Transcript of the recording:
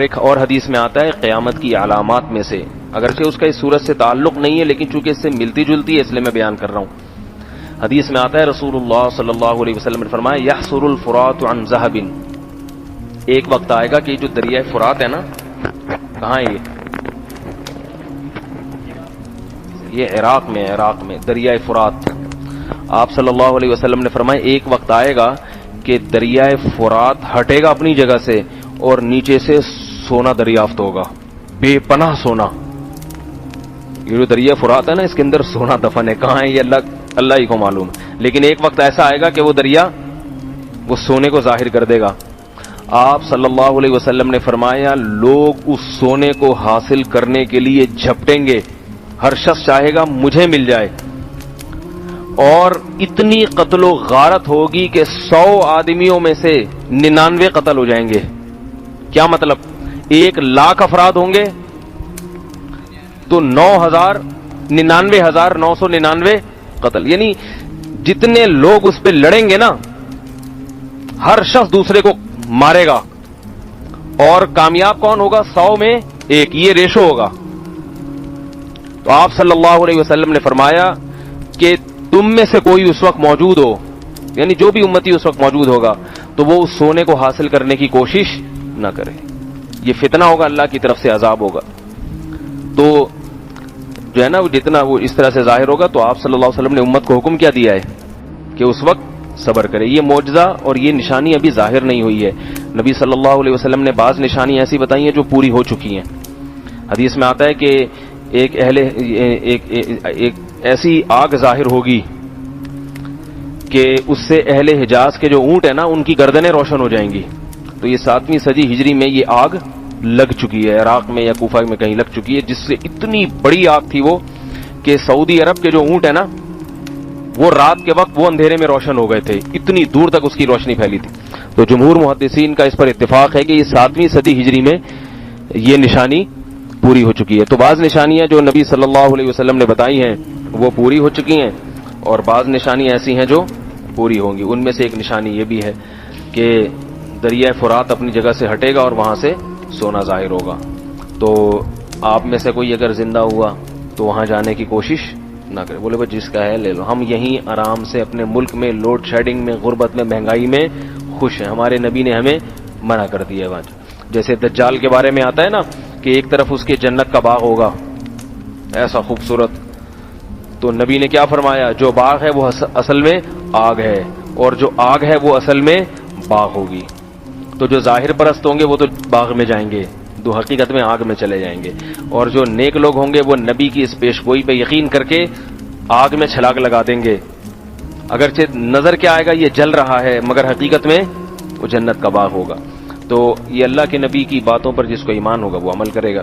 ایک اور حدیث میں آتا ہے قیامت کی علامات میں سے، اگرچہ اس کا اس صورت سے تعلق نہیں ہے لیکن چونکہ اس سے ملتی جلتی ہے اس لیے میں بیان کر رہا ہوں۔ حدیث میں آتا ہے رسول اللہ صلی اللہ علیہ وسلم نے فرمایا یحصر الفرات عن ذهب، ایک وقت آئے گا کہ جو دریائے فرات ہے نا، کہاں ہے یہ عراق میں دریائے فرات۔ آپ صلی اللہ علیہ وسلم نے فرمایا ایک وقت آئے گا کہ دریائے فرات ہٹے گا اپنی جگہ سے اور نیچے سے سونا دریافت ہوگا، بے پناہ سونا۔ یہ جو دریا فرات ہے نا اس کے اندر سونا دفن ہے، کہاں ہے یہ اللہ ہی کو معلوم، لیکن ایک وقت ایسا آئے گا کہ وہ دریا وہ سونے کو ظاہر کر دے گا۔ آپ صلی اللہ علیہ وسلم نے فرمایا لوگ اس سونے کو حاصل کرنے کے لیے جھپٹیں گے، ہر شخص چاہے گا مجھے مل جائے، اور اتنی قتل و غارت ہوگی کہ 100 آدمیوں میں سے 99 قتل ہو جائیں گے۔ کیا مطلب؟ 1,00,000 افراد ہوں گے تو 99,999 قتل، یعنی جتنے لوگ اس پہ لڑیں گے نا ہر شخص دوسرے کو مارے گا، اور کامیاب کون ہوگا؟ 100 میں 1، یہ ریشو ہوگا۔ تو آپ صلی اللہ علیہ وسلم نے فرمایا کہ تم میں سے کوئی اس وقت موجود ہو، یعنی جو بھی امتی اس وقت موجود ہوگا تو وہ اس سونے کو حاصل کرنے کی کوشش نہ کرے، یہ فتنہ ہوگا، اللہ کی طرف سے عذاب ہوگا۔ تو جو ہے نا جتنا وہ اس طرح سے ظاہر ہوگا، تو آپ صلی اللہ علیہ وسلم نے امت کو حکم کیا دیا ہے کہ اس وقت صبر کرے۔ یہ معجزہ اور یہ نشانی ابھی ظاہر نہیں ہوئی ہے، نبی صلی اللہ علیہ وسلم نے بعض نشانی ایسی بتائی ہیں جو پوری ہو چکی ہیں۔ حدیث میں آتا ہے کہ ایک ایسی آگ ظاہر ہوگی کہ اس سے اہل حجاز کے جو اونٹ ہیں نا ان کی گردنیں روشن ہو جائیں گی۔ تو یہ 7ویں صدی ہجری میں یہ آگ لگ چکی ہے، عراق میں یا کوفہ میں کہیں لگ چکی ہے، جس سے اتنی بڑی آگ تھی وہ کہ سعودی عرب کے جو اونٹ ہیں نا وہ رات کے وقت وہ اندھیرے میں روشن ہو گئے تھے، اتنی دور تک اس کی روشنی پھیلی تھی۔ تو جمہور محدثین کا اس پر اتفاق ہے کہ یہ 7ویں صدی ہجری میں یہ نشانی پوری ہو چکی ہے۔ تو بعض نشانیاں جو نبی صلی اللہ علیہ وسلم نے بتائی ہیں وہ پوری ہو چکی ہیں، اور بعض نشانیاں ایسی ہیں جو پوری ہوں گی۔ ان میں سے ایک نشانی یہ بھی ہے کہ دریائے فرات اپنی جگہ سے ہٹے گا اور وہاں سے سونا ظاہر ہوگا۔ تو آپ میں سے کوئی اگر زندہ ہوا تو وہاں جانے کی کوشش نہ کرے، بولے بھائی جس کا ہے لے لو، ہم یہیں آرام سے اپنے ملک میں لوڈ شیڈنگ میں، غربت میں، مہنگائی میں خوش ہیں۔ ہمارے نبی نے ہمیں منع کر دیا ہے وہاں، جیسے دجال کے بارے میں آتا ہے نا کہ ایک طرف اس کے جنت کا باغ ہوگا ایسا خوبصورت، تو نبی نے کیا فرمایا؟ جو باغ ہے وہ اصل میں آگ ہے، اور جو آگ ہے وہ اصل میں باغ ہوگی۔ تو جو ظاہر پرست ہوں گے وہ تو باغ میں جائیں گے، جو حقیقت میں آگ میں چلے جائیں گے، اور جو نیک لوگ ہوں گے وہ نبی کی اس پیشگوئی پہ یقین کر کے آگ میں چھلانگ لگا دیں گے، اگرچہ نظر کیا آئے گا یہ جل رہا ہے مگر حقیقت میں وہ جنت کا باغ ہوگا۔ تو یہ اللہ کے نبی کی باتوں پر جس کو ایمان ہوگا وہ عمل کرے گا۔